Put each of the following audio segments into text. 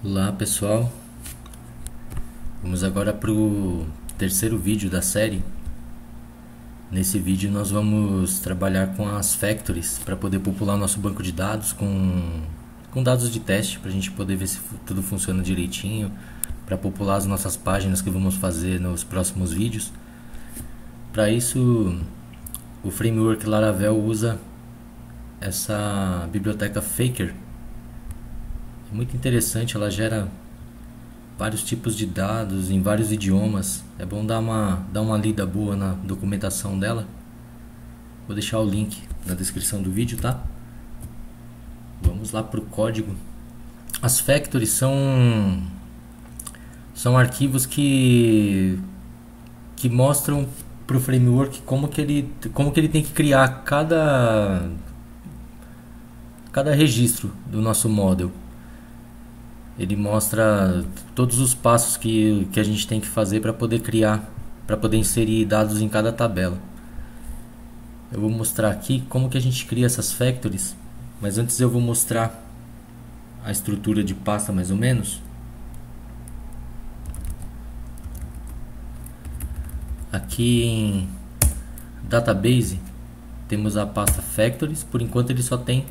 Olá pessoal, vamos agora para o terceiro vídeo da série. Nesse vídeo nós vamos trabalhar com as factories para poder popular o nosso banco de dados com dados de teste, para a gente poder ver se tudo funciona direitinho, para popular as nossas páginas que vamos fazer nos próximos vídeos. Para isso, o framework Laravel usa essa biblioteca Faker. É muito interessante, ela gera vários tipos de dados em vários idiomas. É bom dar uma lida boa na documentação dela. Vou deixar o link na descrição do vídeo, tá? Vamos lá para o código. As factories são arquivos que mostram para o framework como que ele tem que criar cada registro do nosso model. Ele mostra todos os passos que a gente tem que fazer para poder criar, para poder inserir dados em cada tabela. Eu vou mostrar aqui como que a gente cria essas factories, mas antes eu vou mostrar a estrutura de pasta mais ou menos. Aqui em Database temos a pasta Factories. Por enquanto ele só tem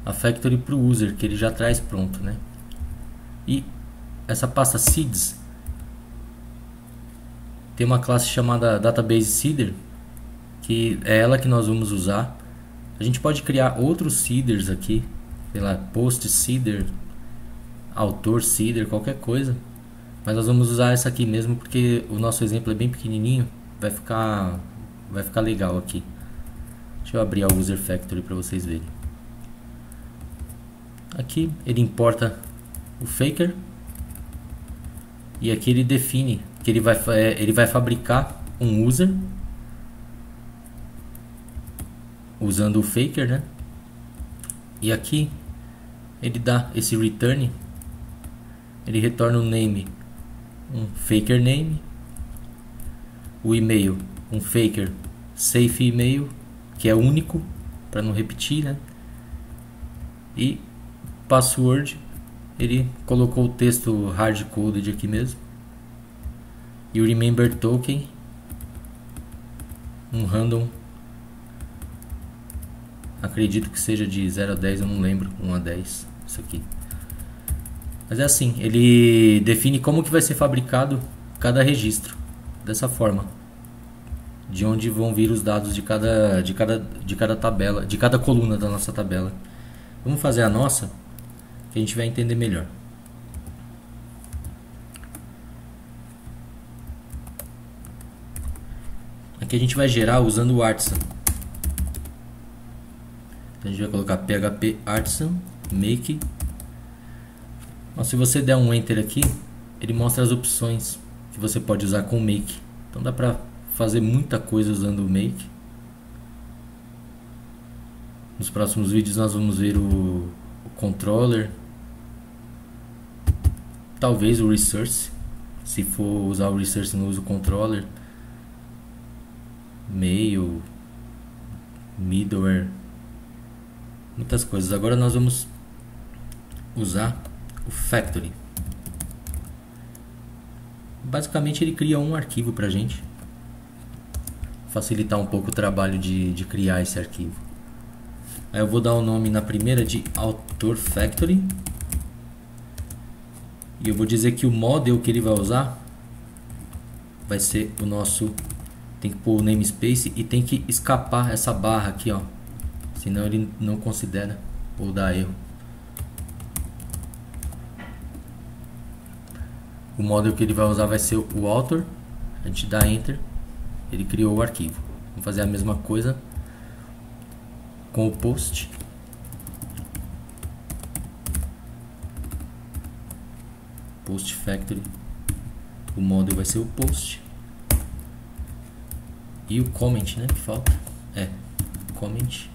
a factory para o user, que ele já traz pronto, né? E essa pasta Seeds tem uma classe chamada Database Seeder, que é ela que nós vamos usar. A gente pode criar outros seeders aqui, sei lá, Post Seeder, Autor Seeder, qualquer coisa, mas nós vamos usar essa aqui mesmo porque o nosso exemplo é bem pequenininho, vai ficar legal aqui. Deixa eu abrir a User Factory para vocês verem. Aqui ele importa o Faker e aqui ele define que ele vai fabricar um user usando o Faker, né? E aqui ele dá esse return, ele retorna o name, um Faker name, o e-mail, um Faker safe e-mail, que é único para não repetir, né? E password, ele colocou o texto hard-coded aqui mesmo. E o remember token, um random, acredito que seja de 0 a 10, eu não lembro, 1 a 10, isso aqui. Mas é assim, ele define como que vai ser fabricado cada registro, dessa forma. De onde vão vir os dados de cada tabela, de cada coluna da nossa tabela. Vamos fazer a nossa, que a gente vai entender melhor. Aqui a gente vai gerar usando o artisan. Então a gente vai colocar php artisan make. Então, se você der um enter aqui, ele mostra as opções que você pode usar com o make. Então dá pra fazer muita coisa usando o make. Nos próximos vídeos nós vamos ver o controller, talvez o resource, se for usar o resource no uso controller, mail, middleware, muitas coisas. Agora nós vamos usar o factory. Basicamente ele cria um arquivo pra gente, facilitar um pouco o trabalho de criar esse arquivo. Aí eu vou dar o nome na primeira de Autor Factory. E eu vou dizer que o model que ele vai usar vai ser o nosso. Tem que pôr o namespace e tem que escapar essa barra aqui, ó. Senão ele não considera ou dá erro. O model que ele vai usar vai ser o author. A gente dá enter. Ele criou o arquivo. Vamos fazer a mesma coisa com o post. Post factory, o model vai ser o post e o comment, né, que falta comment,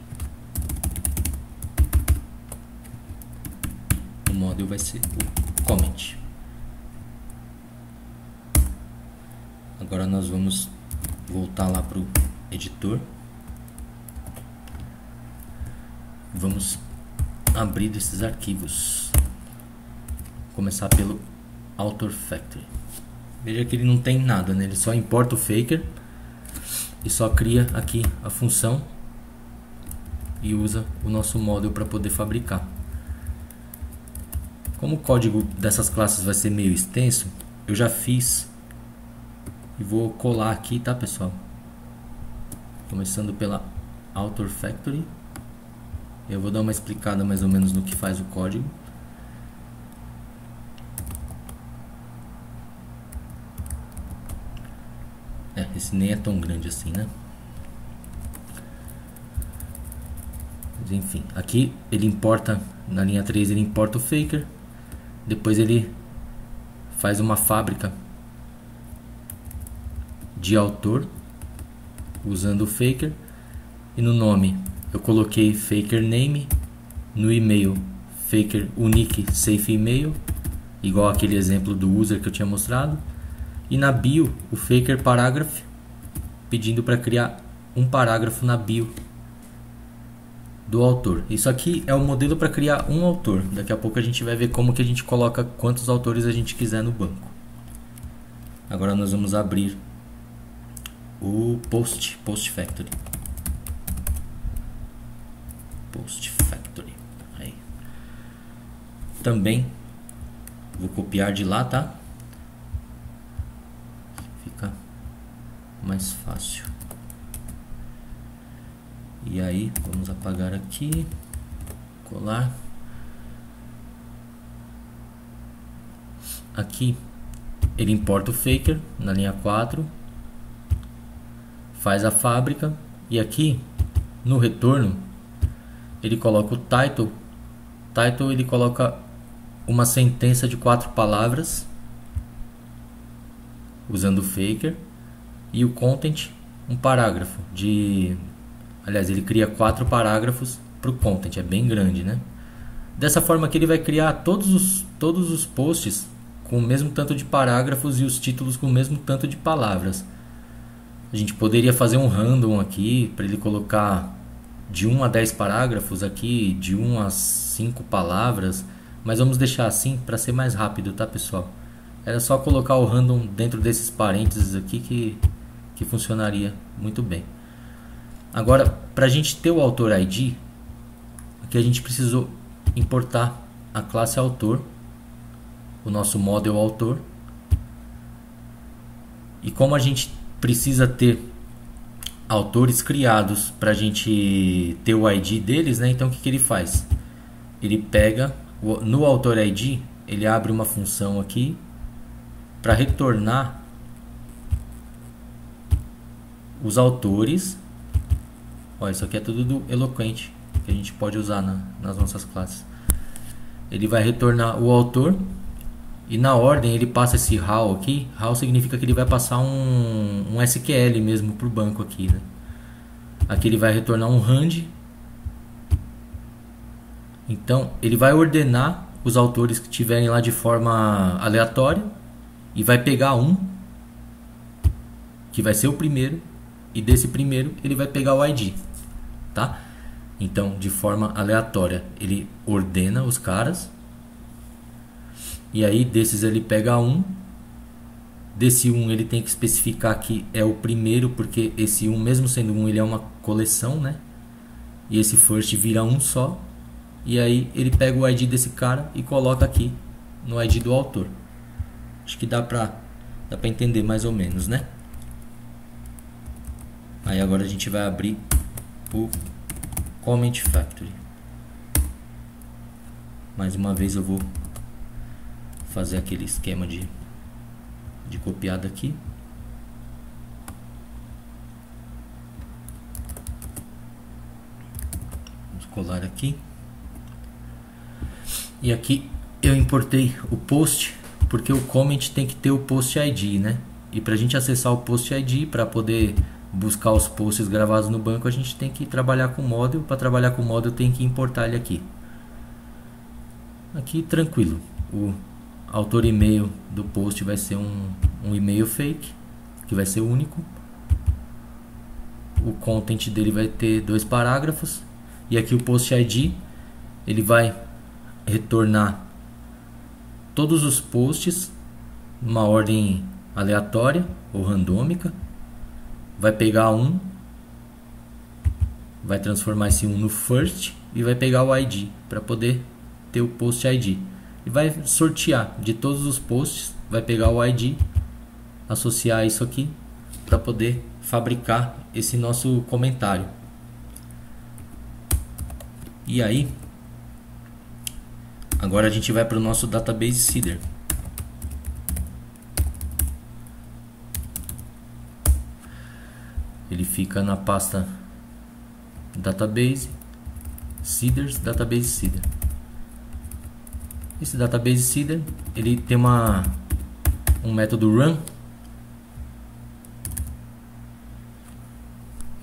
o model vai ser o comment. Agora nós vamos voltar lá para o editor, vamos abrir esses arquivos. começar pelo Author Factory. Veja que ele não tem nada, né? Ele só importa o faker e só cria aqui a função e usa o nosso model para poder fabricar. Como o código dessas classes vai ser meio extenso, eu já fiz e vou colar aqui, tá, pessoal? Começando pela Author Factory. Eu vou dar uma explicada mais ou menos no que faz o código. Esse nem é tão grande assim, né? Mas enfim, aqui ele importa, na linha 3 ele importa o faker. Depois ele faz uma fábrica de autor usando o faker. E no nome eu coloquei faker name. No e-mail faker unique safe email, igual aquele exemplo do user que eu tinha mostrado. E na bio o faker parágrafo, pedindo para criar um parágrafo na bio do autor. Isso aqui é o modelo para criar um autor. Daqui a pouco a gente vai ver como que a gente coloca quantos autores a gente quiser no banco. Agora nós vamos abrir o Post Factory. Post Factory. Aí. Também vou copiar de lá, tá? Fica mais fácil. E aí, vamos apagar aqui, colar. Aqui ele importa o faker na linha 4, faz a fábrica e aqui no retorno ele coloca o title. Title ele coloca uma sentença de 4 palavras usando o faker, e o content um parágrafo de... Aliás, ele cria 4 parágrafos para o content, é bem grande, né? Dessa forma aqui ele vai criar todos os posts com o mesmo tanto de parágrafos e os títulos com o mesmo tanto de palavras. A gente poderia fazer um random aqui para ele colocar de 1 a 10 parágrafos aqui, de 1 a 5 palavras, mas vamos deixar assim para ser mais rápido, tá, pessoal? Era só colocar o random dentro desses parênteses aqui que funcionaria muito bem. Agora, para a gente ter o autor ID, aqui a gente precisou importar a classe autor, o nosso model autor. E como a gente precisa ter autores criados para a gente ter o ID deles, né? Então o que ele faz? Ele pega no autor ID, ele abre uma função aqui para retornar os autores. Ó, isso aqui é tudo do Eloquent que a gente pode usar nas nossas classes. Ele vai retornar o autor e na ordem ele passa esse how aqui. How significa que ele vai passar um SQL mesmo para o banco aqui, né? Aqui ele vai retornar um rand. Então ele vai ordenar os autores que tiverem lá de forma aleatória e vai pegar um que vai ser o primeiro, e desse primeiro ele vai pegar o ID, tá? Então, de forma aleatória, ele ordena os caras. E aí, desses ele pega um. Desse um ele tem que especificar que é o primeiro, porque esse um, mesmo sendo um, ele é uma coleção, né? E esse first vira um só. E aí, ele pega o ID desse cara e coloca aqui no ID do autor. Acho que dá pra entender mais ou menos, né? Aí agora a gente vai abrir o Comment Factory. Mais uma vez eu vou fazer aquele esquema de copiada aqui. Vamos colar aqui. E aqui eu importei o post, porque o comment tem que ter o post ID, né? E para a gente acessar o post ID, para poder buscar os posts gravados no banco, a gente tem que trabalhar com o model. Para trabalhar com o model tem que importar ele aqui. Aqui tranquilo. O autor e-mail do post vai ser um e-mail fake, que vai ser único. O content dele vai ter 2 parágrafos. E aqui o post ID, ele vai retornar todos os posts numa ordem aleatória ou randômica, vai pegar um, vai transformar esse um no first e vai pegar o ID para poder ter o post ID. E vai sortear de todos os posts, vai pegar o ID, associar isso aqui para poder fabricar esse nosso comentário. E aí, agora a gente vai para o nosso database seeder. Ele fica na pasta database seeders, database seeder. Esse database seeder, ele tem um método run.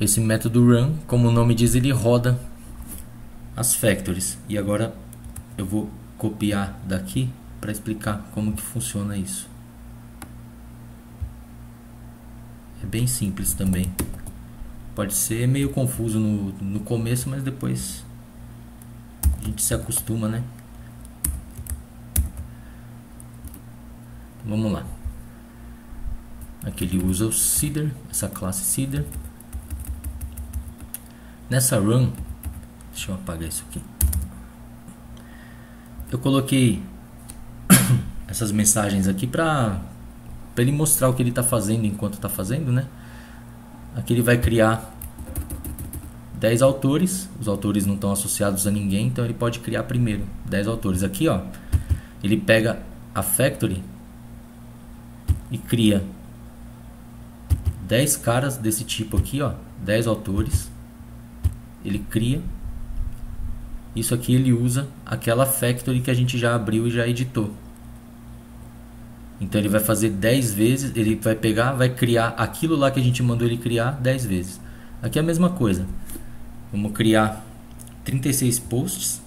Esse método run, como o nome diz, ele roda as factories. E agora eu vou copiar daqui para explicar como que funciona isso. É bem simples também. Pode ser meio confuso no começo, mas depois a gente se acostuma, né? Vamos lá. Aqui ele usa o seeder, essa classe seeder. Nessa run, deixa eu apagar isso aqui. Eu coloquei essas mensagens aqui para ele mostrar o que ele está fazendo enquanto está fazendo, né? Aqui ele vai criar 10 autores. Os autores não estão associados a ninguém, então ele pode criar primeiro 10 autores. Aqui, ó, ele pega a factory e cria 10 caras desse tipo aqui, ó, 10 autores. Ele cria. Isso aqui ele usa aquela factory que a gente já abriu e já editou. Então ele vai fazer 10 vezes, ele vai pegar, vai criar aquilo lá que a gente mandou ele criar 10 vezes. Aqui é a mesma coisa. Vamos criar 36 posts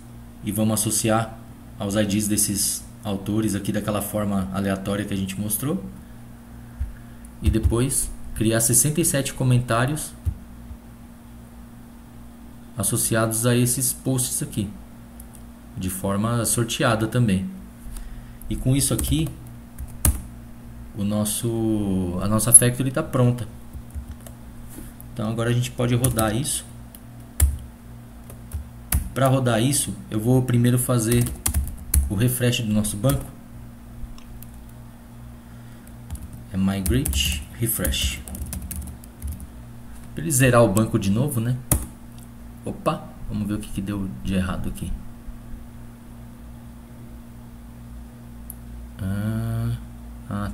e vamos associar aos IDs desses autores aqui daquela forma aleatória que a gente mostrou. E depois criar 67 comentários associados a esses posts aqui, de forma sorteada também. E com isso aqui, a nossa factory está pronta. Então agora a gente pode rodar isso. Para rodar isso, eu vou primeiro fazer o refresh do nosso banco. É migrate refresh. Para ele zerar o banco de novo, né? Opa, vamos ver o que deu de errado aqui.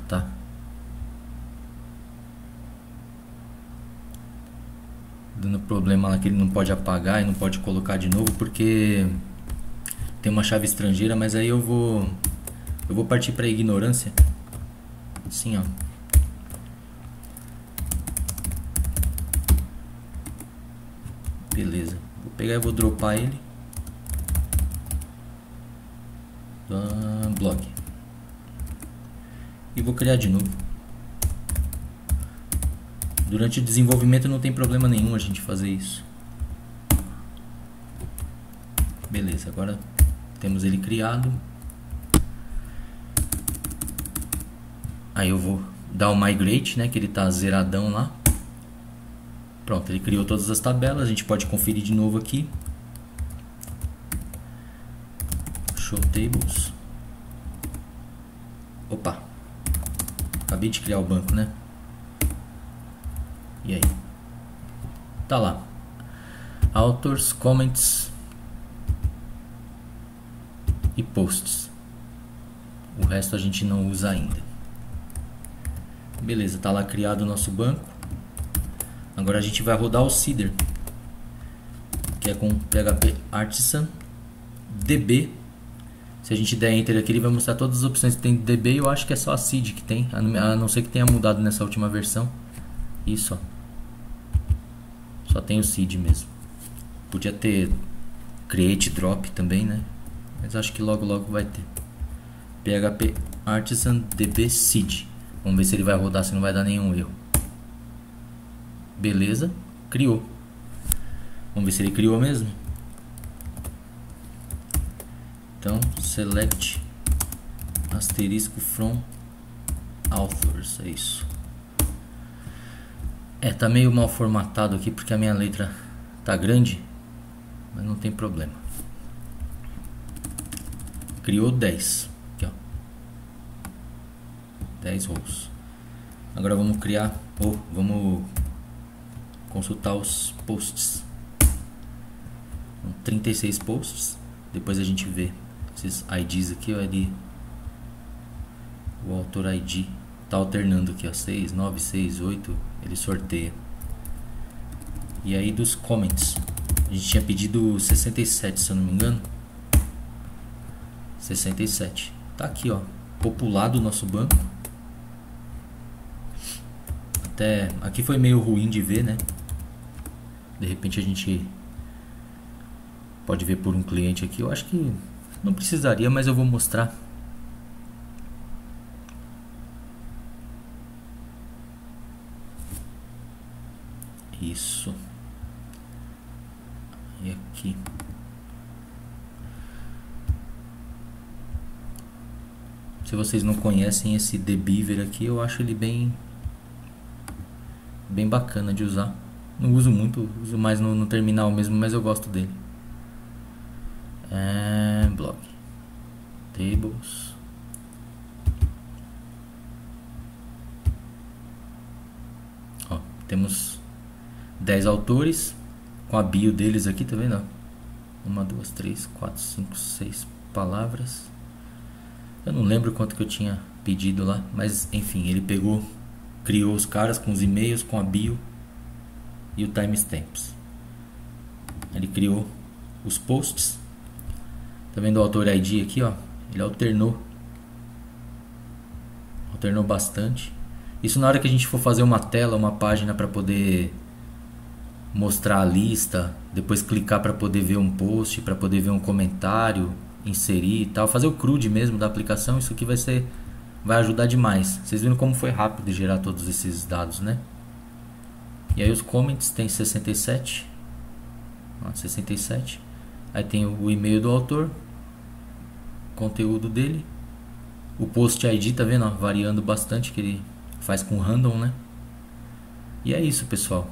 Tá. Dando problema lá que ele não pode apagar e não pode colocar de novo porque tem uma chave estrangeira, mas aí eu vou partir para ignorância. Assim, ó. Beleza. Vou pegar e vou dropar ele. Blog. E vou criar de novo. Durante o desenvolvimento não tem problema nenhum a gente fazer isso. Beleza, agora temos ele criado. Aí eu vou dar o migrate, né, que ele tá zeradão lá. Pronto, ele criou todas as tabelas. A gente pode conferir de novo aqui. Show tables. Opa, acabei de criar o banco, né? E aí? Tá lá. Authors, comments e posts. O resto a gente não usa ainda. Beleza, tá lá criado o nosso banco. Agora a gente vai rodar o seeder, que é com PHP Artisan DB. Se a gente der enter aqui, ele vai mostrar todas as opções que tem de DB. Eu acho que é só a seed que tem, a não ser que tenha mudado nessa última versão. Isso, ó. Só tem o seed mesmo. Podia ter create drop também, né? Mas acho que logo logo vai ter. PHP Artisan DB seed. Vamos ver se ele vai rodar, se não vai dar nenhum erro. Beleza, criou. Vamos ver se ele criou mesmo. Então, select a asterisco from authors, é isso. Tá meio mal formatado aqui porque a minha letra tá grande, mas não tem problema. Criou 10, aqui ó, 10 rows. Agora vamos criar, vamos consultar os posts. 36 posts. Depois a gente vê esses IDs aqui, ó, o autor ID tá alternando aqui, ó, 6, 9, 6, 8, ele sorteia. E aí dos comments, a gente tinha pedido 67, se eu não me engano. 67. Tá aqui, ó, populado o nosso banco. Até aqui foi meio ruim de ver, né? De repente a gente pode ver por um cliente aqui. Eu acho que não precisaria, mas eu vou mostrar. Isso. E aqui. Se vocês não conhecem esse Debeaver aqui, eu acho ele bem bacana de usar. Não uso muito, uso mais no terminal mesmo, mas eu gosto dele. Blog tables. Ó, temos 10 autores com a bio deles aqui, tá vendo? 1, 2, 3, 4, 5, 6 palavras. Eu não lembro quanto que eu tinha pedido lá, mas enfim, ele pegou, criou os caras com os e-mails, com a bio e o timestamps. Ele criou os posts. Tá vendo o autor ID aqui, ó? Ele alternou bastante. Isso na hora que a gente for fazer uma tela, uma página para poder mostrar a lista, depois clicar para poder ver um post, para poder ver um comentário, inserir e tal, fazer o CRUD mesmo da aplicação. Isso aqui vai ajudar demais. Vocês viram como foi rápido de gerar todos esses dados, né? E aí os comments tem 67. Ó, 67. Aí tem o e-mail do autor, conteúdo dele, o post ID, tá vendo? Ó, variando bastante, que ele faz com random, né? E é isso, pessoal.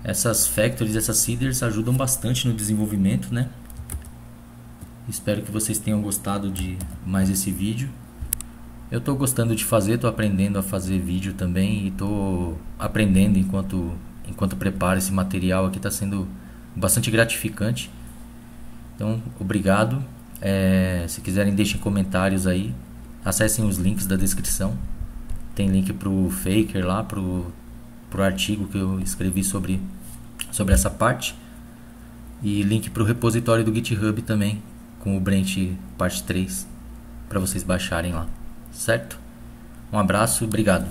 Essas factories, essas seeders ajudam bastante no desenvolvimento, né? Espero que vocês tenham gostado de mais esse vídeo. Eu tô gostando de fazer, tô aprendendo a fazer vídeo também e tô aprendendo enquanto preparo esse material aqui, tá sendo bastante gratificante. Então, obrigado. Se quiserem, deixem comentários aí. Acessem os links da descrição. Tem link pro Faker lá, pro artigo que eu escrevi sobre essa parte. E link pro repositório do GitHub também, com o Brent parte 3, para vocês baixarem lá. Certo? Um abraço, obrigado.